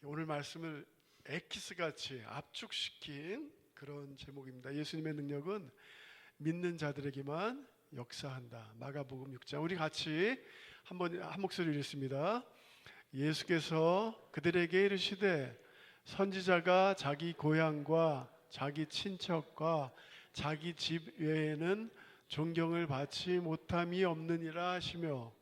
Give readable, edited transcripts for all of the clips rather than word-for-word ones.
오늘 말씀을 엑기스같이 압축시킨 그런 제목입니다. 예수님의 능력은 믿는 자들에게만 역사한다. 마가복음 6장. 우리 같이 한 목소리로 읽습니다. 예수께서 그들에게 이르시되 선지자가 자기 고향과 자기 친척과 자기 집 외에는 존경을 받지 못함이 없느니라 하시며,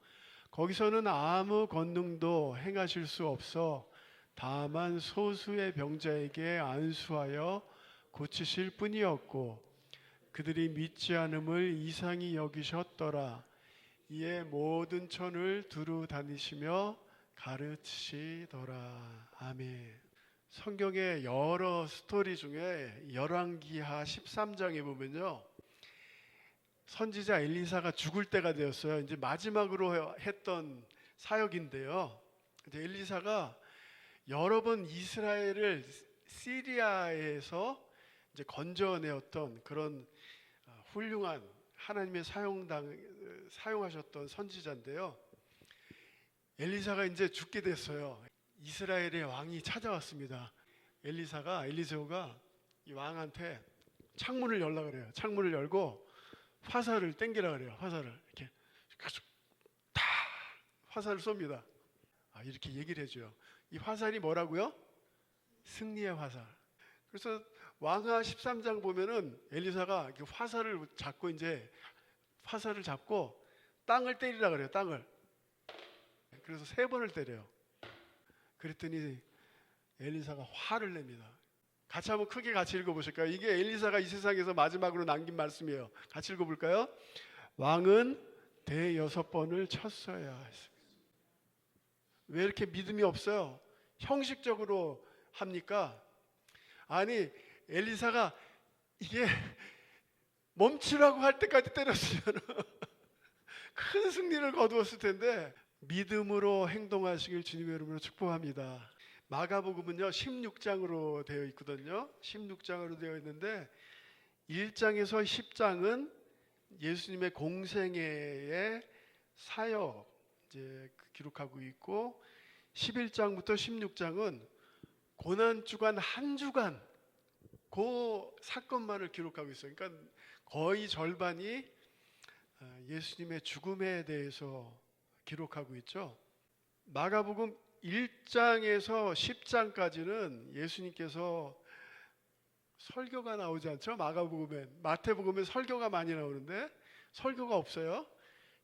거기서는 아무 권능도 행하실 수 없어 다만 소수의 병자에게 안수하여 고치실 뿐이었고 그들이 믿지 않음을 이상히 여기셨더라. 이에 모든 천을 두루 다니시며 가르치시더라. 아멘. 성경의 여러 스토리 중에 열왕기하 13장에 보면요, 선지자 엘리사가 죽을 때가 되었어요. 이제 마지막으로 했던 사역인데요, 이제 엘리사가 여러 번 이스라엘을 시리아에서 이제 건져내었던 그런 훌륭한 하나님의 사용하셨던 선지자인데요, 엘리사가 이제 죽게 됐어요. 이스라엘의 왕이 찾아왔습니다. 엘리세우가 이 왕한테 창문을 열라 그래요. 창문을 열고 화살을 땡기라 그래요. 화살을 이렇게 다 화살을 쏩니다. 이렇게 얘기를 해줘요. 이 화살이 뭐라고요? 승리의 화살. 그래서 왕하 13장 보면은 엘리사가 이렇게 화살을 잡고 땅을 때리라 그래요. 땅을. 그래서 3번을 때려요. 그랬더니 엘리사가 화를 냅니다. 같이 한번 크게 같이 읽어보실까요? 이게 엘리사가 이 세상에서 마지막으로 남긴 말씀이에요. 같이 읽어볼까요? 왕은 대 6번을 쳤어야 했습니다. 왜 이렇게 믿음이 없어요? 형식적으로 합니까? 아니, 엘리사가 이게 멈추라고 할 때까지 때렸으면 큰 승리를 거두었을 텐데, 믿음으로 행동하시길 주님의 이름으로 축복합니다. 마가복음은요 16장으로 되어 있거든요. 16장으로 되어 있는데 1장에서 10장은 예수님의 공생애의 사역 이제 기록하고 있고, 11장부터 16장은 고난주간 한 주간 그 사건만을 기록하고 있어요. 그러니까 거의 절반이 예수님의 죽음에 대해서 기록하고 있죠. 마가복음 1장에서 10장까지는 예수님께서 설교가 나오지 않죠. 마가복음엔, 마태복음엔 설교가 많이 나오는데 설교가 없어요.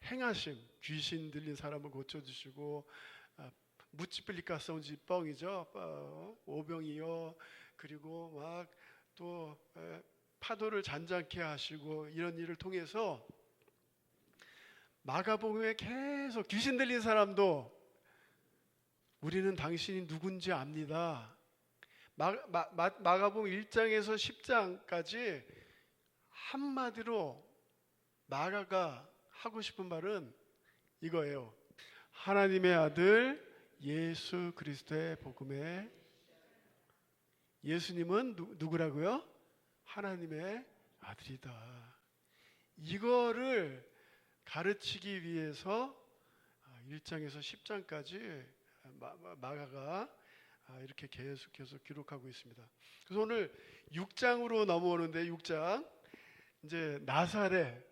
행하심, 귀신 들린 사람을 고쳐주시고, 무찌플리카성지 뻥이죠. 오병이요. 그리고 막 또 파도를 잔잔케 하시고, 이런 일을 통해서 마가복음에 계속 귀신 들린 사람도 우리는 당신이 누군지 압니다. 마가복음 1장에서 10장까지 한마디로 마가가 하고 싶은 말은 이거예요. 하나님의 아들 예수 그리스도의 복음에, 예수님은 누구라고요? 하나님의 아들이다. 이거를 가르치기 위해서 1장에서 10장까지 마가가 이렇게 계속해서 기록하고 있습니다. 그래서 오늘 6장으로 넘어오는데, 6장 이제 나사렛,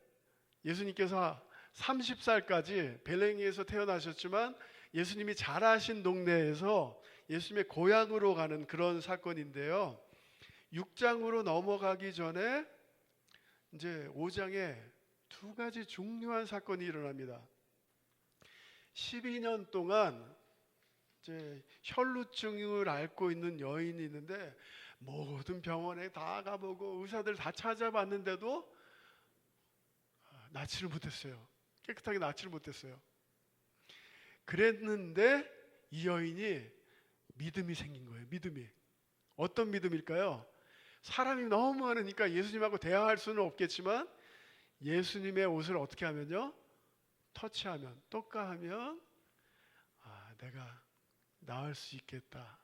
예수님께서 30살까지 벨레헴에서 태어나셨지만 예수님이 자라신 동네에서 예수님의 고향으로 가는 그런 사건인데요, 6장으로 넘어가기 전에 이제 5장에 2가지 중요한 사건이 일어납니다. 12년 동안 이제 혈루증을 앓고 있는 여인이 있는데, 모든 병원에 다 가보고 의사들 다 찾아봤는데도 낫지를 못했어요. 깨끗하게 낫지를 못했어요. 그랬는데 이 여인이 믿음이 생긴 거예요. 믿음이. 어떤 믿음일까요? 사람이 너무 많으니까 예수님하고 대화할 수는 없겠지만 예수님의 옷을 어떻게 하면요? 터치하면, 똑가하면 내가 나을 수 있겠다.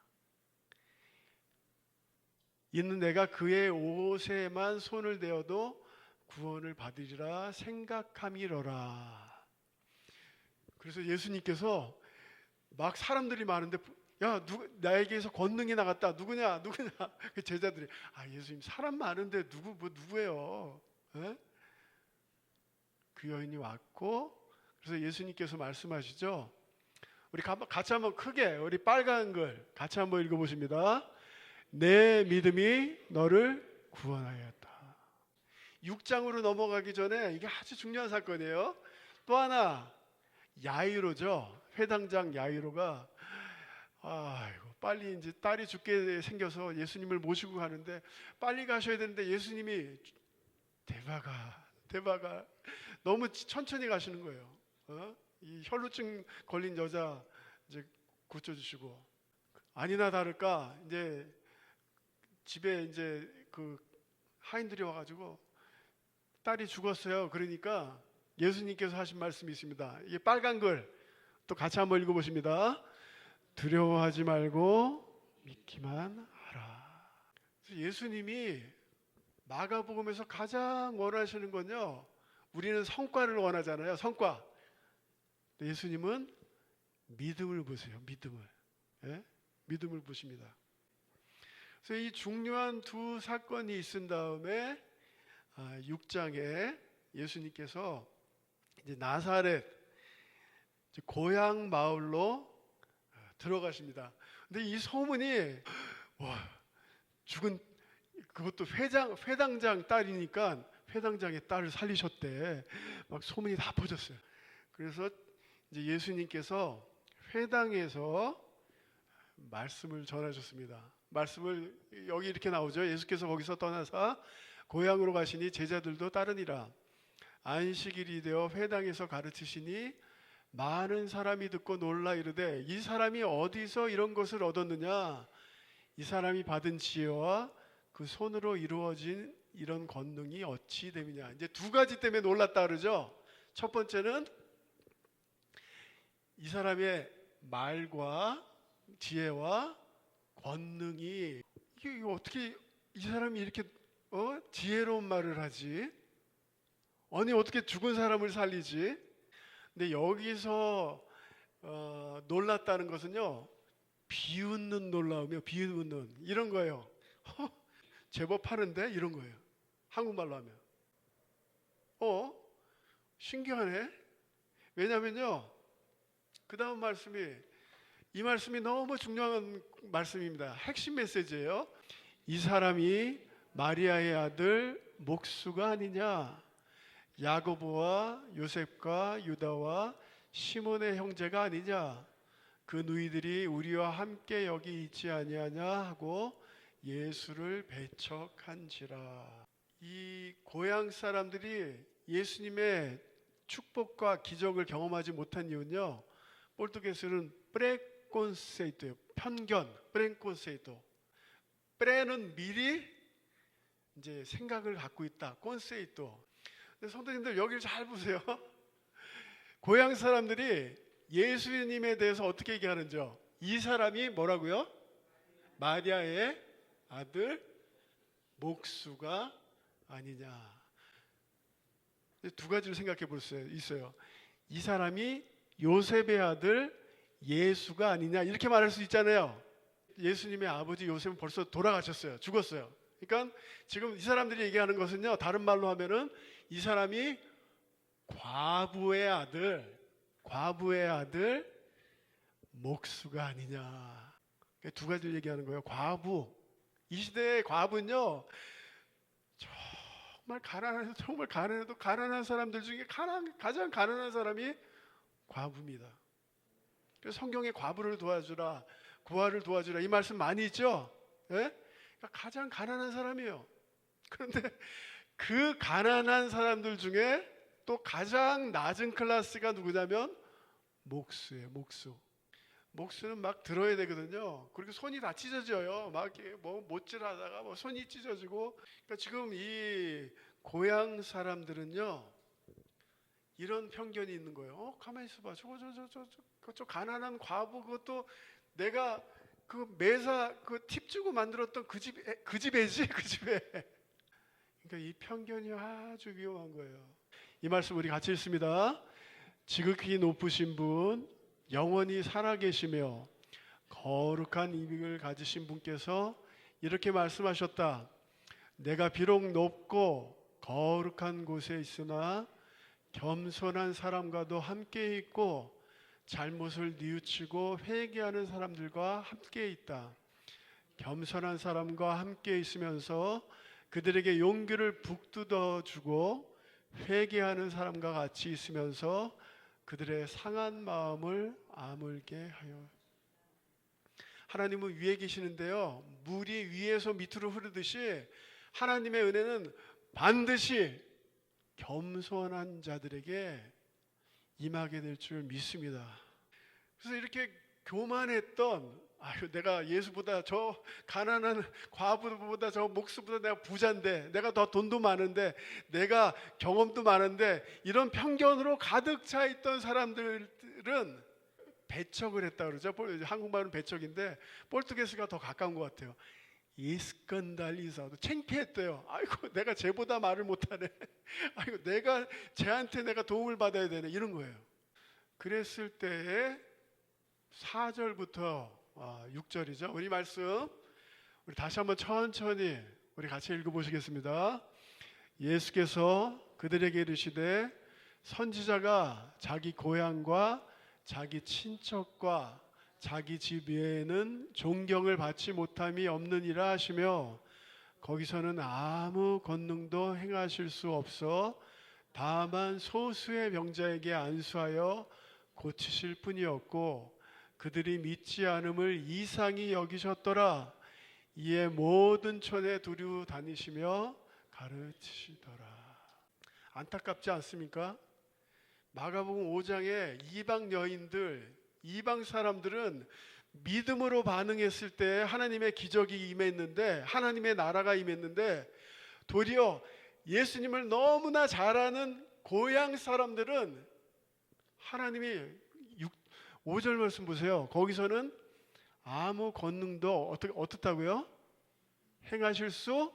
이는 내가 그의 옷에만 손을 대어도 구원을 받으리라 생각함이로라. 그래서 예수님께서 막 사람들이 많은데 야, 나에게서 권능이 나갔다. 누구냐? 그 제자들이 예수님 사람 많은데 누구예요? 에? 그 여인이 왔고, 그래서 예수님께서 말씀하시죠. 우리 같이 한번 크게, 우리 빨간 글 같이 한번 읽어보십니다. 내 믿음이 너를 구원하였다. 6장으로 넘어가기 전에 이게 아주 중요한 사건이에요. 또 하나, 야이로죠. 회당장 야이로가 빨리 이제 딸이 죽게 생겨서 예수님을 모시고 가는데 빨리 가셔야 되는데 예수님이 대바가 너무 천천히 가시는 거예요. 이 혈루증 걸린 여자 이제 고쳐주시고, 아니나 다를까 이제 집에 이제 그 하인들이 와가지고 딸이 죽었어요. 그러니까 예수님께서 하신 말씀이 있습니다. 이게 빨간 글 또 같이 한번 읽어보십니다. 두려워하지 말고 믿기만 하라. 예수님이 마가복음에서 가장 원하시는 건요, 우리는 성과를 원하잖아요. 성과. 예수님은 믿음을 보세요. 믿음을 보십니다. 그래서 이 중요한 두 사건이 있은 다음에 6장에 예수님께서 이제 나사렛 고향 마을로 들어가십니다. 근데 이 소문이 죽은 그것도 회당장 딸이니까 회당장의 딸을 살리셨대. 막 소문이 다 퍼졌어요. 그래서 이제 예수님께서 회당에서 말씀을 전하셨습니다. 말씀을 여기 이렇게 나오죠. 예수께서 거기서 떠나사 고향으로 가시니 제자들도 따르니라. 안식일이 되어 회당에서 가르치시니 많은 사람이 듣고 놀라 이르되 이 사람이 어디서 이런 것을 얻었느냐? 이 사람이 받은 지혜와 그 손으로 이루어진 이런 권능이 어찌 됨이냐? 이제 두 가지 때문에 놀랐다 그러죠. 첫 번째는 이 사람의 말과 지혜와 권능이, 이게 어떻게 이 사람이 이렇게 지혜로운 말을 하지? 아니 어떻게 죽은 사람을 살리지? 근데 여기서 놀랐다는 것은요, 비웃는 놀라움이요. 비웃는 이런 거예요. 제법 하는데 이런 거예요. 한국말로 하면 신기하네. 왜냐면요, 그 다음 말씀이, 이 말씀이 너무 중요한 말씀입니다. 핵심 메시지예요. 이 사람이 마리아의 아들 목수가 아니냐? 야고보와 요셉과 유다와 시몬의 형제가 아니냐? 그 누이들이 우리와 함께 여기 있지 아니하냐 하고 예수를 배척한지라. 이 고향 사람들이 예수님의 축복과 기적을 경험하지 못한 이유는요, 포르투게스는 프레콘세이토예요. 편견, 프레콘세이토. 프레는 미리 이제 생각을 갖고 있다. 콘세이토. 근데 성도님들 여기를 잘 보세요. 고향 사람들이 예수님에 대해서 어떻게 얘기하는지요? 이 사람이 뭐라고요? 마리아의 아들 목수가 아니냐. 두 가지를 생각해 볼 수 있어요. 이 사람이 요셉의 아들 예수가 아니냐, 이렇게 말할 수 있잖아요. 예수님의 아버지 요셉은 벌써 돌아가셨어요. 죽었어요. 그러니까 지금 이 사람들이 얘기하는 것은요, 다른 말로 하면은 이 사람이 과부의 아들 목수가 아니냐. 두 가지를 얘기하는 거예요. 과부. 이 시대의 과부는요, 정말 가난해도 가난한 사람들 중에 가장 가난한 사람이 과부입니다. 그래서 성경에 과부를 도와주라, 고아를 도와주라, 이 말씀 많이 있죠. 예? 그러니까 가장 가난한 사람이에요. 그런데 그 가난한 사람들 중에 또 가장 낮은 클래스가 누구냐면 목수예요. 목수는 막 들어야 되거든요. 그리고 손이 다 찢어져요. 막 뭐 못질하다가 뭐 손이 찢어지고. 그러니까 지금 이 고향 사람들은요, 이런 편견이 있는 거예요. 가만히 있어봐. 저 가난한 과부, 그것도 내가 그 매사 그 팁 주고 만들었던 그 집애지. 그러니까 이 편견이 아주 위험한 거예요. 이 말씀 우리 같이 읽습니다. 지극히 높으신 분, 영원히 살아계시며 거룩한 이익을 가지신 분께서 이렇게 말씀하셨다. 내가 비록 높고 거룩한 곳에 있으나 겸손한 사람과도 함께 있고 잘못을 뉘우치고 회개하는 사람들과 함께 있다. 겸손한 사람과 함께 있으면서 그들에게 용기를 북돋워 주고 회개하는 사람과 같이 있으면서 그들의 상한 마음을 아물게 하여. 하나님은 위에 계시는데요, 물이 위에서 밑으로 흐르듯이 하나님의 은혜는 반드시 겸손한 자들에게 임하게 될 줄 믿습니다. 그래서 이렇게 교만했던, 내가 예수보다 저 가난한 과부보다 저 목수보다 내가 부자인데, 내가 더 돈도 많은데, 내가 경험도 많은데, 이런 편견으로 가득 차 있던 사람들은 배척을 했다 그러죠. 한국말은 배척인데 포르투게스가 더 가까운 것 같아요. 이스컨달리사도 창피했대요. 아이고, 내가 쟤보다 말을 못하네. 아이고, 내가 쟤한테 내가 도움을 받아야 되네, 이런 거예요. 그랬을 때에 4절부터 6절이죠. 우리 말씀 우리 다시 한번 천천히 우리 같이 읽어보시겠습니다. 예수께서 그들에게 이르시되 선지자가 자기 고향과 자기 친척과 자기 집 외에는 존경을 받지 못함이 없느니라 하시며, 거기서는 아무 권능도 행하실 수 없어 다만 소수의 병자에게 안수하여 고치실 뿐이었고 그들이 믿지 않음을 이상히 여기셨더라. 이에 모든 촌에 두루 다니시며 가르치시더라. 안타깝지 않습니까? 마가복음 5장에 이방 여인들, 이방 사람들은 믿음으로 반응했을 때 하나님의 기적이 임했는데, 하나님의 나라가 임했는데, 도리어 예수님을 너무나 잘 아는 고향 사람들은 하나님이 5절 말씀 보세요. 거기서는 아무 권능도 어떻다고요? 행하실 수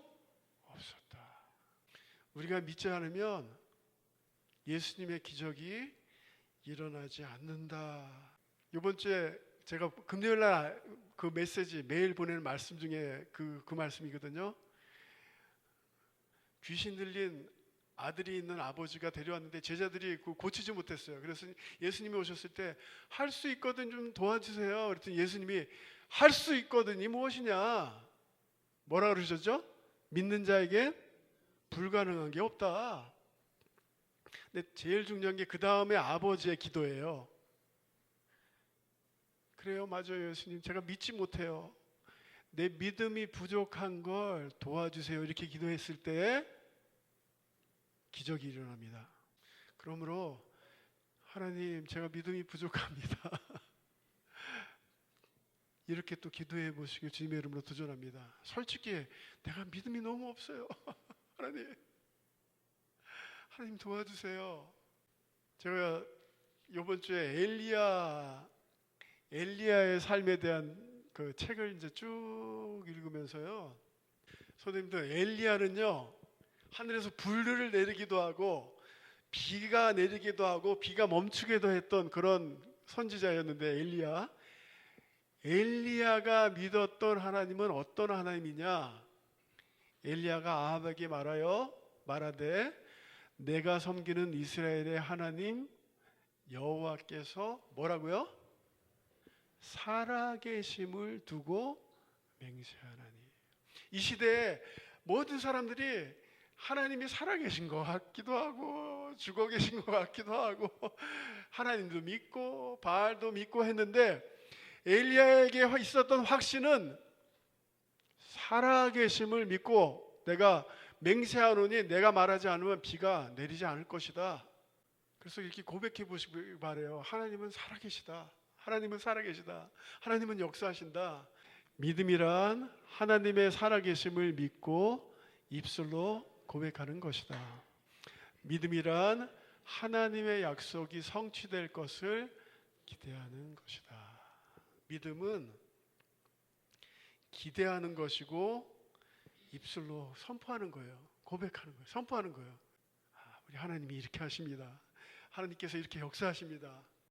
없었다. 우리가 믿지 않으면 예수님의 기적이 일어나지 않는다. 이번 주에 제가 금요일 날 그 메시지 매일 보내는 말씀 중에 그 말씀이거든요. 귀신 들린 아들이 있는 아버지가 데려왔는데 제자들이 고치지 못했어요. 그래서 예수님이 오셨을 때 할 수 있거든 좀 도와주세요. 그랬더니 예수님이 할 수 있거든이 무엇이냐? 뭐라 그러셨죠? 믿는 자에게 불가능한 게 없다. 근데 제일 중요한 게 그 다음에 아버지의 기도예요. 그래요, 맞아요, 예수님. 제가 믿지 못해요. 내 믿음이 부족한 걸 도와주세요. 이렇게 기도했을 때 기적이 일어납니다. 그러므로 하나님, 제가 믿음이 부족합니다. 이렇게 또 기도해 보시길 주님의 이름으로 도전합니다. 솔직히 내가 믿음이 너무 없어요. 하나님 도와주세요. 제가 이번 주에 엘리야의 삶에 대한 그 책을 이제 쭉 읽으면서요, 선생님들, 엘리야는요 하늘에서 불을 내리기도 하고 비가 내리기도 하고 비가 멈추기도 했던 그런 선지자였는데, 엘리야가 믿었던 하나님은 어떤 하나님이냐? 엘리야가 아합에게 말하되 내가 섬기는 이스라엘의 하나님 여호와께서 뭐라고요? 살아계심을 두고 맹세하나니. 이 시대에 모든 사람들이 하나님이 살아계신 것 같기도 하고 죽어 계신 것 같기도 하고 하나님도 믿고 바알도 믿고 했는데, 엘리야에게 있었던 확신은 살아계심을 믿고 내가 맹세하노니 내가 말하지 않으면 비가 내리지 않을 것이다. 그래서 이렇게 고백해 보시기 바래요. 하나님은 살아계시다. 하나님은 살아계시다. 하나님은 역사하신다. 믿음이란 하나님의 살아계심을 믿고 입술로 고백하는 것이다. 믿음이란 하나님의 약속이 성취될 것을 기대하는 것이다. 믿음은 기대하는 것이고 입술로 선포하는 거예요. 고백하는 거예요. 선포하는 거예요. 우리 하나님이 이렇게 하십니다. 하나님께서 이렇게 역사하십니다.